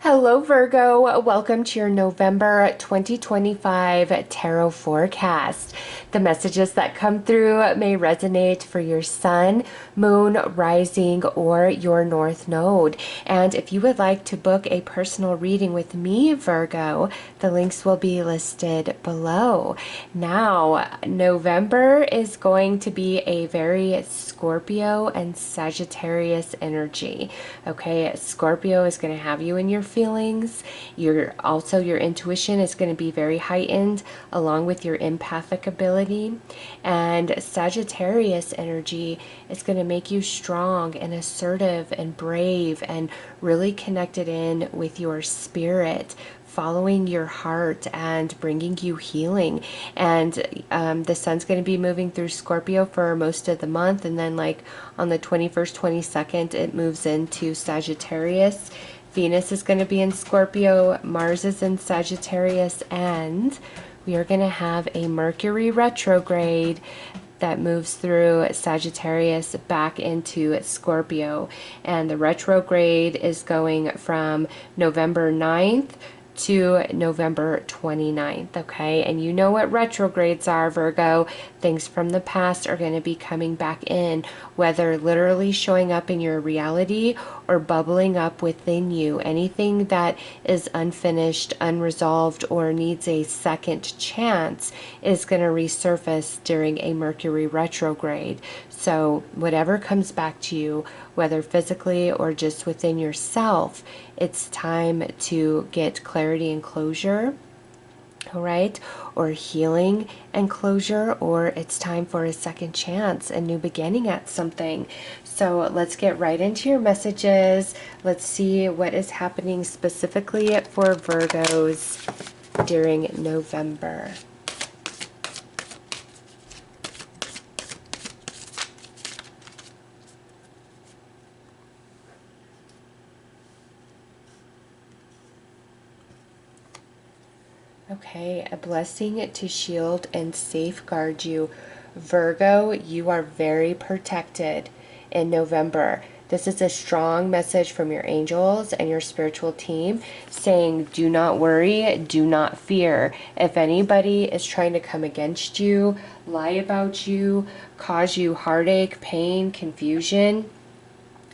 Hello, Virgo. Welcome to your November 2025 tarot forecast. The messages that come through may resonate for your sun, moon, rising, or your north node. And if you would like to book a personal reading with me, Virgo, the links will be listed below. Now, November is going to be a very Scorpio and Sagittarius energy. Okay, Scorpio is going to have you in your feelings. Your intuition is going to be very heightened along with your empathic ability. And Sagittarius energy is going to make you strong and assertive and brave and really connected in with your spirit, following your heart and bringing you healing. And the sun's going to be moving through Scorpio for most of the month, and then like on the 21st, 22nd it moves into Sagittarius. Venus is going to be in Scorpio, Mars is in Sagittarius, and we are going to have a Mercury retrograde that moves through Sagittarius back into Scorpio. And the retrograde is going from November 9th to November 29th, okay? And you know what retrogrades are, Virgo. Things from the past are going to be coming back in, whether literally showing up in your reality or bubbling up within you. Anything that is unfinished, unresolved, or needs a second chance is going to resurface during a Mercury retrograde. So whatever comes back to you, whether physically or just within yourself, it's time to get clarity and closure, all right, or healing and closure, or it's time for a second chance, a new beginning at something. So let's get right into your messages. Let's see what is happening specifically for Virgos during November. Okay, a blessing to shield and safeguard you. Virgo, you are very protected in November. This is a strong message from your angels and your spiritual team saying, do not worry, do not fear. If anybody is trying to come against you, lie about you, cause you heartache, pain, confusion,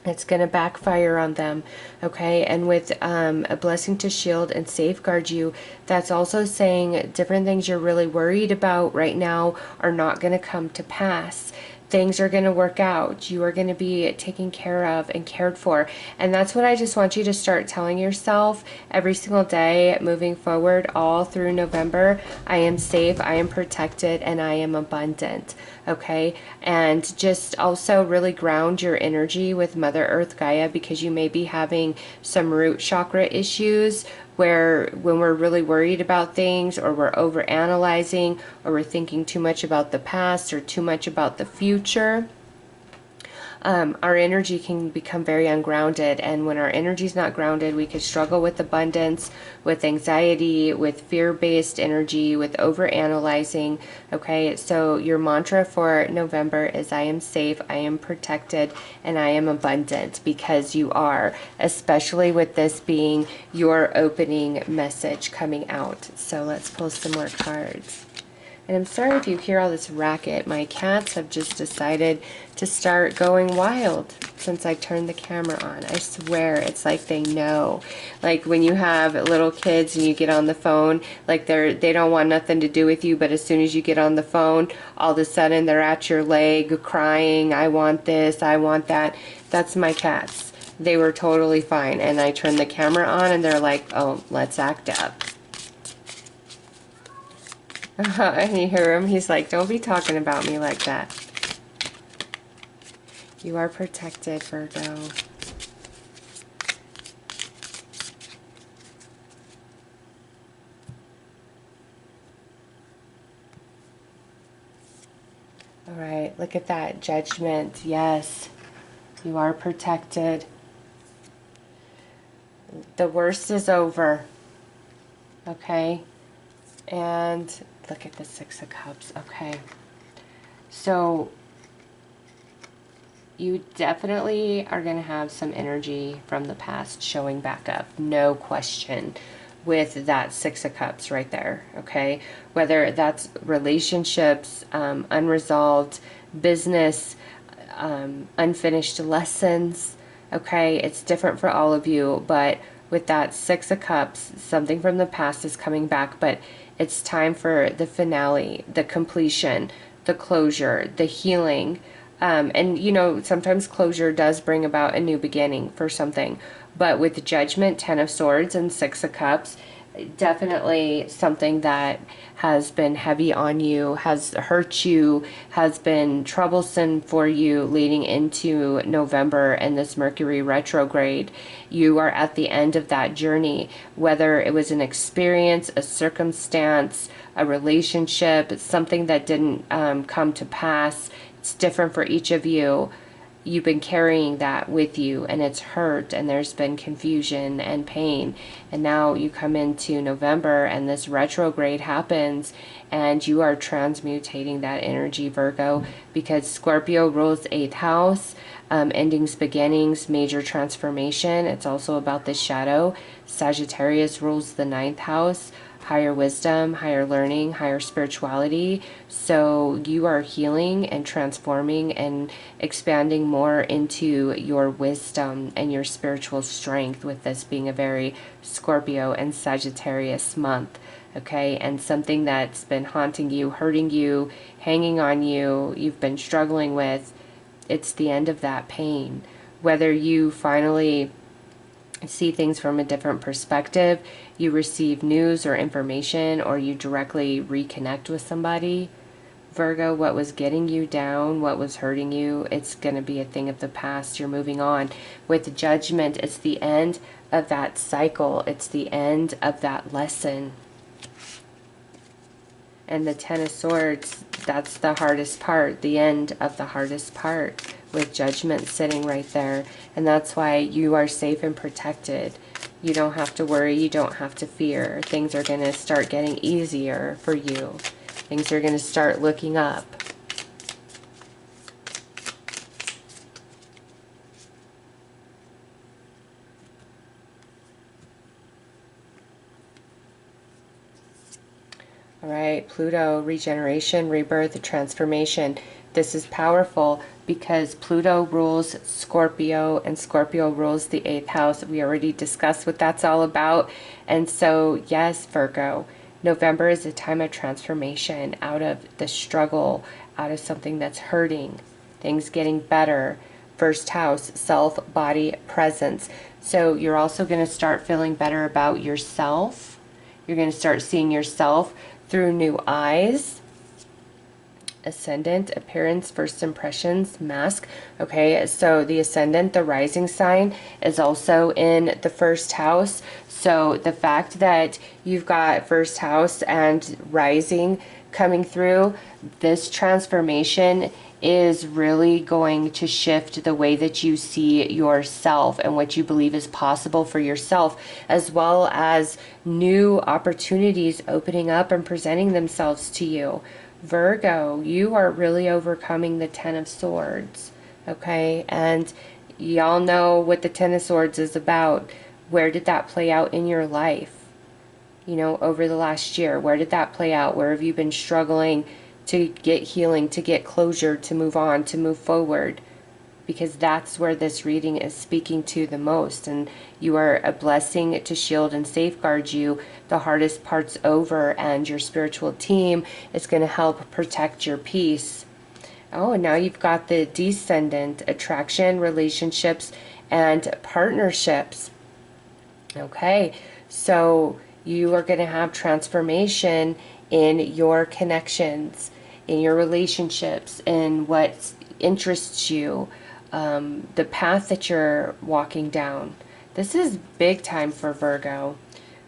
it's going to backfire on them, okay? And with a blessing to shield and safeguard you, that's also saying different things you're really worried about right now are not going to come to pass. Things are going to work out. You are going to be taken care of and cared for. And that's what I just want you to start telling yourself every single day moving forward, all through November. I am safe, I am protected, and I am abundant. Okay? And just also really ground your energy with Mother Earth Gaia, because you may be having some root chakra issues where when we're really worried about things, or we're over analyzing, or we're thinking too much about the past or too much about the future, our energy can become very ungrounded. And when our energy is not grounded, we could struggle with abundance, with anxiety, with fear-based energy, with over-analyzing. Okay, so your mantra for November is I am safe, I am protected, and I am abundant, because you are, especially with this being your opening message coming out. So let's pull some more cards. And I'm sorry if you hear all this racket. My cats have just decided to start going wild since I turned the camera on. I swear, it's like they know. Like when you have little kids and you get on the phone, like they don't want nothing to do with you, but as soon as you get on the phone, all of a sudden they're at your leg crying, I want this, I want that. That's my cats. They were totally fine. And I turned the camera on and they're like, oh, let's act up. And you hear him, he's like, don't be talking about me like that. You are protected, Virgo. All right, look at that. Judgment. Yes, you are protected. The worst is over. Okay? And look at the Six of Cups. Okay. So You definitely are going to have some energy from the past showing back up, no question, with that Six of Cups right there, okay? Whether that's relationships, unresolved business, unfinished lessons, okay? It's different for all of you, but with that Six of Cups, something from the past is coming back, but it's time for the finale, the completion, the closure, the healing. And you know, sometimes closure does bring about a new beginning for something, but with Judgment, Ten of Swords, and Six of Cups, definitely something that has been heavy on you, has hurt you, has been troublesome for you leading into November and this Mercury retrograde. You are at the end of that journey, whether it was an experience, a circumstance, a relationship, something that didn't come to pass. It's different for each of you. You've been carrying that with you, and it's hurt, and there's been confusion and pain. And now you come into November and this retrograde happens, and you are transmutating that energy, Virgo, because Scorpio rules 8th house, endings, beginnings, major transformation. It's also about the shadow. Sagittarius rules the 9th house, higher wisdom, higher learning, higher spirituality. So you are healing and transforming and expanding more into your wisdom and your spiritual strength, with this being a very Scorpio and Sagittarius month. Okay, and something that's been haunting you, hurting you, hanging on you, you've been struggling with, it's the end of that pain. Whether you finally see things from a different perspective, you receive news or information, or you directly reconnect with somebody, Virgo, what was getting you down, what was hurting you, it's going to be a thing of the past. You're moving on. With Judgment, it's the end of that cycle. It's the end of that lesson. And the Ten of Swords, that's the hardest part, the end of the hardest part, with Judgment sitting right there. And that's why you are safe and protected. You don't have to worry, you don't have to fear. Things are going to start getting easier for you. Things are going to start looking up. All right, Pluto, regeneration, rebirth, transformation. This is powerful because Pluto rules Scorpio, and Scorpio rules the 8th house. We already discussed what that's all about. And so, yes, Virgo, November is a time of transformation out of the struggle, out of something that's hurting, things getting better. First house, self, body, presence. So you're also going to start feeling better about yourself. You're going to start seeing yourself through new eyes. Ascendant, appearance, first impressions, mask. Okay, so the ascendant, the rising sign, is also in the first house. So the fact that you've got first house and rising coming through, this transformation is really going to shift the way that you see yourself and what you believe is possible for yourself, as well as new opportunities opening up and presenting themselves to you. Virgo, you are really overcoming the Ten of Swords, okay? And y'all know what the Ten of Swords is about. Where did that play out in your life? You know, over the last year, where did that play out? Where have you been struggling to get healing, to get closure, to move on, to move forward? Because that's where this reading is speaking to the most. And you are a blessing to shield and safeguard you. The hardest part's over, and your spiritual team is going to help protect your peace. Oh, and now you've got the descendant, attraction, relationships, and partnerships. Okay, so you are going to have transformation in your connections, in your relationships, in what interests you, the path that you're walking down. This is big time for Virgo.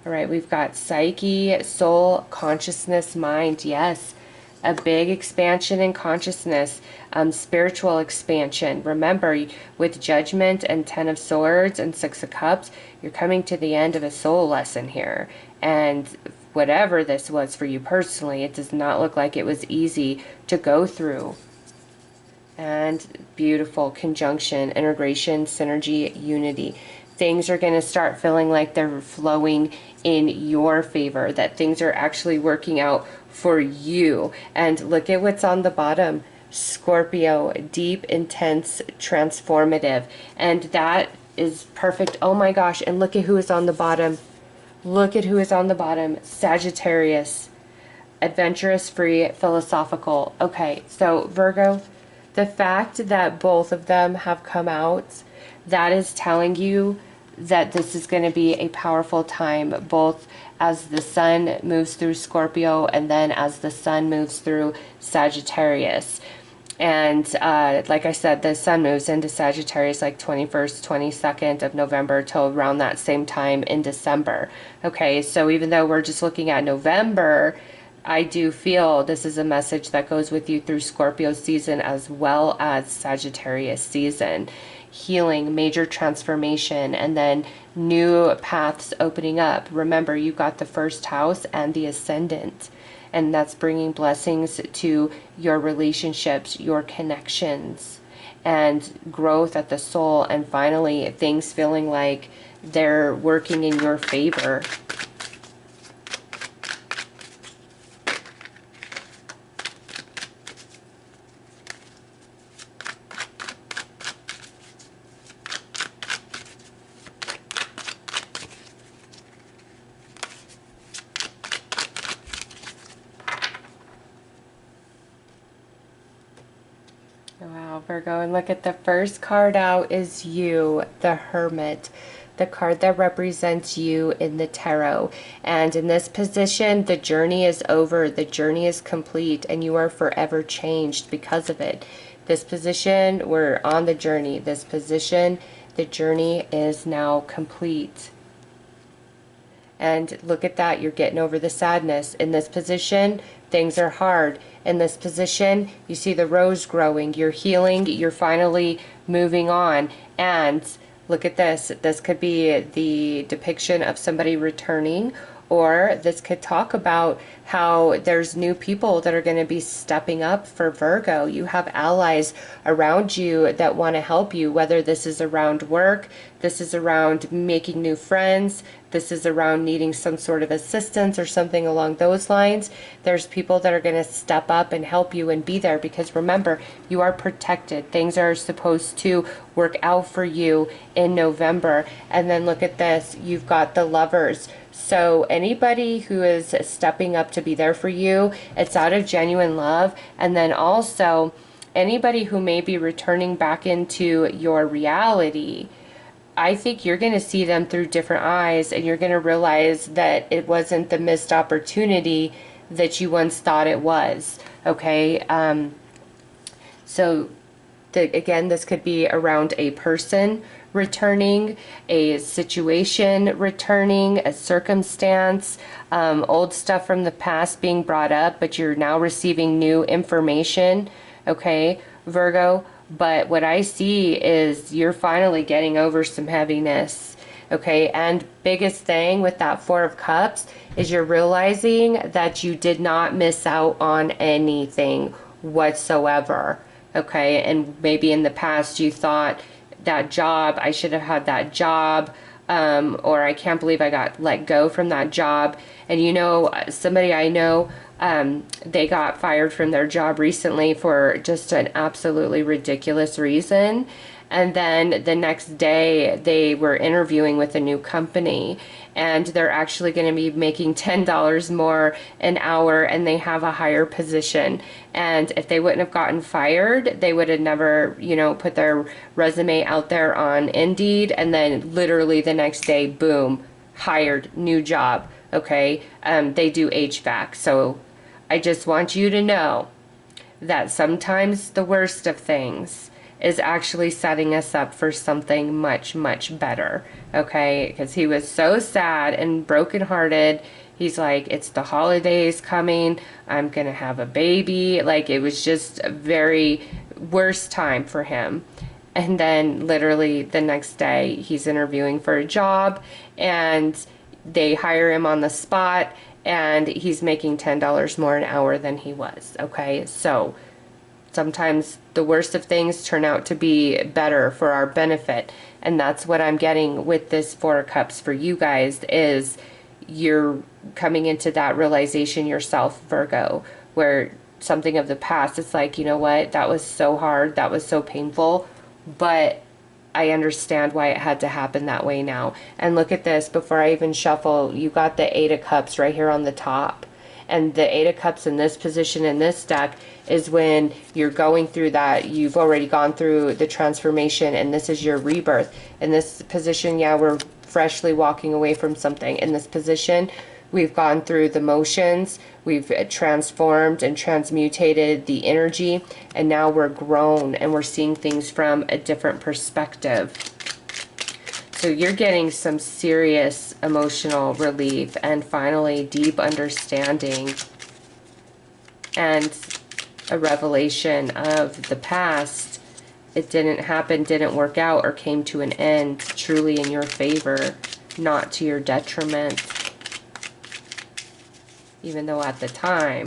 All right, we've got psyche, soul, consciousness, mind. Yes, a big expansion in consciousness, spiritual expansion. Remember, with Judgment and Ten of Swords and Six of Cups, you're coming to the end of a soul lesson here. And whatever this was for you personally, it does not look like it was easy to go through. and beautiful conjunction, integration, synergy, unity. Things are going to start feeling like they're flowing in your favor, that things are actually working out for you. And look at what's on the bottom. Scorpio, deep, intense, transformative. And that is perfect. Oh my gosh. And look at who is on the bottom. Look at who is on the bottom. Sagittarius, adventurous, free, philosophical. Okay, so Virgo, the fact that both of them have come out, that is telling you that this is going to be a powerful time, both as the sun moves through Scorpio and then as the sun moves through Sagittarius. And like I said, the sun moves into Sagittarius like 21st, 22nd of November till around that same time in December. Okay, so even though we're just looking at November, I do feel this is a message that goes with you through Scorpio season as well as Sagittarius season. Healing, major transformation, and then new paths opening up. Remember, you got the first house and the ascendant, and that's bringing blessings to your relationships, your connections, and growth at the soul, and finally things feeling like they're working in your favor. Wow, Virgo, and look at the first card out is you, the Hermit, the card that represents you in the tarot. And in this position, the journey is over, the journey is complete, and you are forever changed because of it. This position, we're on the journey. This position, the journey is now complete. And look at that, you're getting over the sadness. In this position, things are hard. In this position, you see the rose growing, you're healing, you're finally moving on. And look at this, this could be the depiction of somebody returning, or this could talk about how there's new people that are going to be stepping up for Virgo. You have allies around you that want to help you, whether this is around work, this is around making new friends, this is around needing some sort of assistance or something along those lines. There's people that are going to step up and help you and be there, because remember, you are protected. Things are supposed to work out for you in November. And then look at this, you've got the Lovers. So anybody who is stepping up to be there for you, it's out of genuine love. And then also anybody who may be returning back into your reality, I think you're going to see them through different eyes, and you're going to realize that it wasn't the missed opportunity that you once thought it was. Okay. So again, this could be around a person returning, a situation returning, a circumstance, old stuff from the past being brought up, but you're now receiving new information. Okay, Virgo. But what I see is you're finally getting over some heaviness. Okay, and biggest thing with that Four of Cups is you're realizing that you did not miss out on anything whatsoever. Okay, and maybe in the past you thought, that job, I should have had that job, or I can't believe I got let go from that job. And you know, somebody I know, they got fired from their job recently for just an absolutely ridiculous reason. And then the next day they were interviewing with a new company, and they're actually going to be making $10 more an hour, and they have a higher position. And if they wouldn't have gotten fired, they would have never, you know, put their resume out there on Indeed, and then literally the next day, boom, hired, new job. Okay, they do HVAC. So I just want you to know that sometimes the worst of things is actually setting us up for something much, much better. Okay, because he was so sad and brokenhearted. He's like, it's the holidays coming, I'm gonna have a baby. Like, it was just a very worst time for him. And then literally the next day he's interviewing for a job, and they hire him on the spot, and he's making $10 more an hour than he was. Okay, so sometimes the worst of things turn out to be better for our benefit. And that's what I'm getting with this Four of Cups for you guys, is you're coming into that realization yourself, Virgo, where something of the past, it's like, you know what, that was so hard, that was so painful, but I understand why it had to happen that way now. And look at this, before I even shuffle, you got the Eight of Cups right here on the top. And the Eight of Cups in this position in this deck is when you're going through that, you've already gone through the transformation, and this is your rebirth. In this position, yeah, we're freshly walking away from something. In this position, we've gone through the motions, we've transformed and transmutated the energy, and now we're grown and we're seeing things from a different perspective. So you're getting some serious emotional relief and finally deep understanding and a revelation of the past. It didn't happen, didn't work out, or came to an end truly in your favor, not to your detriment. Even though at the time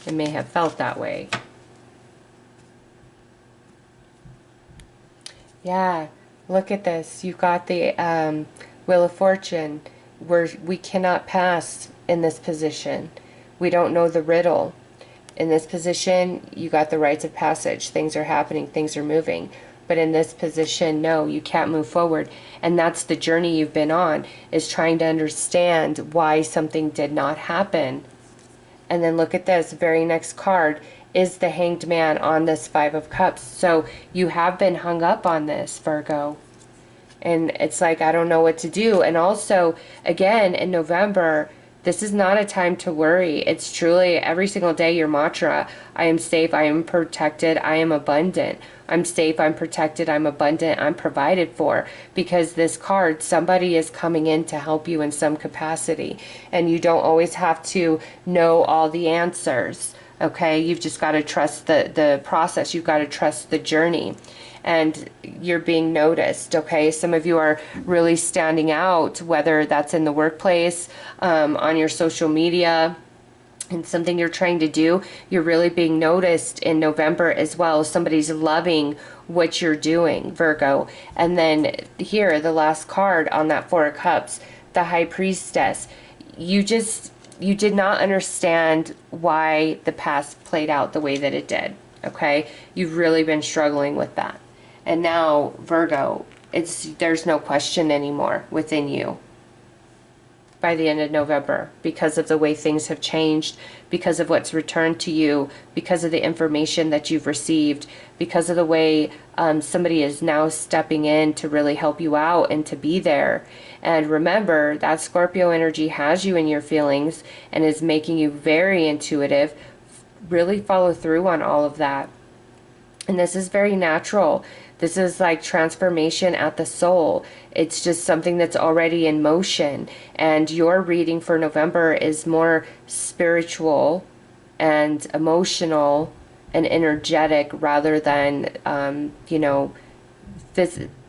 it may have felt that way. Yeah, look at this. You've got the Wheel of Fortune, where we cannot pass in this position. We don't know the riddle. In this position, you got the rites of passage. Things are happening, things are moving. But in this position, no, you can't move forward. And that's the journey you've been on, is trying to understand why something did not happen. And then look at this, very next card is the Hanged Man on this Five of Cups. So you have been hung up on this, Virgo. And it's like, I don't know what to do. And also, again, in November, this is not a time to worry. It's truly every single day your mantra. I am safe, I am protected, I am abundant. I'm safe, I'm protected, I'm abundant, I'm provided for. Because this card, somebody is coming in to help you in some capacity. And you don't always have to know all the answers. Okay, you've just got to trust the process. You've got to trust the journey. And you're being noticed, okay? Some of you are really standing out, whether that's in the workplace, on your social media, and something you're trying to do. You're really being noticed in November as well. Somebody's loving what you're doing, Virgo. And then here, the last card on that Four of Cups, the High Priestess. You did not understand why the past played out the way that it did, okay? You've really been struggling with that. And now, Virgo, there's no question anymore within you by the end of November, because of the way things have changed, because of what's returned to you, because of the information that you've received, because of the way somebody is now stepping in to really help you out and to be there. And remember, that Scorpio energy has you in your feelings and is making you very intuitive. Really follow through on all of that. And this is very natural. This is like transformation at the soul. It's just something that's already in motion. And your reading for November is more spiritual and emotional and energetic rather than,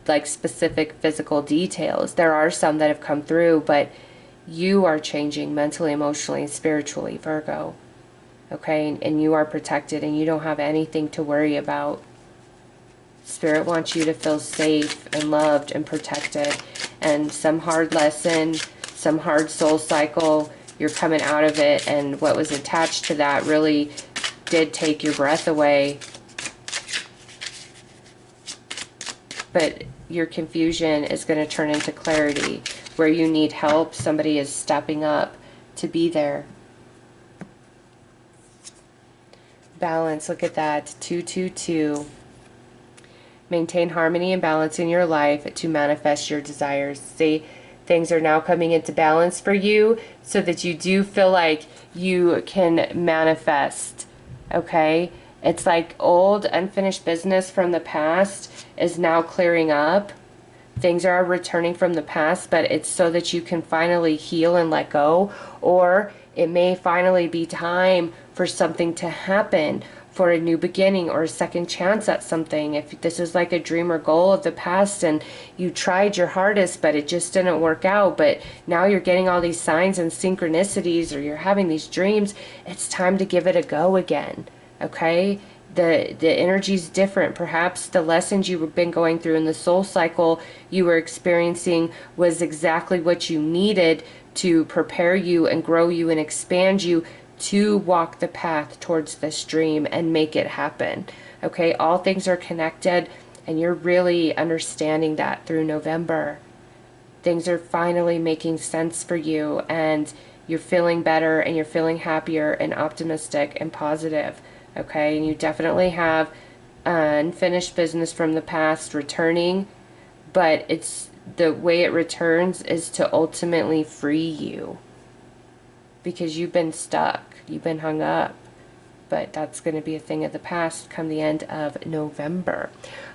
like specific physical details. There are some that have come through, but you are changing mentally, emotionally, and spiritually, Virgo. Okay, and you are protected and you don't have anything to worry about. Spirit wants you to feel safe and loved and protected. And some hard lesson, some hard soul cycle, you're coming out of it, and what was attached to that really did take your breath away. But your confusion is going to turn into clarity. Where you need help, somebody is stepping up to be there. Balance, look at that, 222. Maintain harmony and balance in your life to manifest your desires. See, things are now coming into balance for you so that you do feel like you can manifest, okay? It's like old unfinished business from the past is now clearing up. Things are returning from the past, but it's so that you can finally heal and let go. Or it may finally be time for something to happen, for a new beginning or a second chance at something. If this is like a dream or goal of the past and you tried your hardest but it just didn't work out, but now you're getting all these signs and synchronicities, or you're having these dreams, it's time to give it a go again, okay? The energy's different. Perhaps the lessons you've been going through in the soul cycle you were experiencing was exactly what you needed to prepare you and grow you and expand you to walk the path towards this dream and make it happen. Okay, all things are connected, and you're really understanding that through November. Things are finally making sense for you, and you're feeling better, and you're feeling happier and optimistic and positive. Okay, and you definitely have unfinished business from the past returning, but it's the way it returns is to ultimately free you, because you've been stuck, you've been hung up. But that's going to be a thing of the past come the end of November.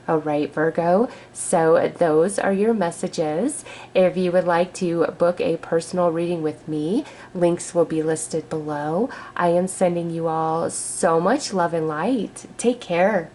All right, Virgo, so those are your messages. If you would like to book a personal reading with me, links will be listed below. I am sending you all so much love and light. Take care.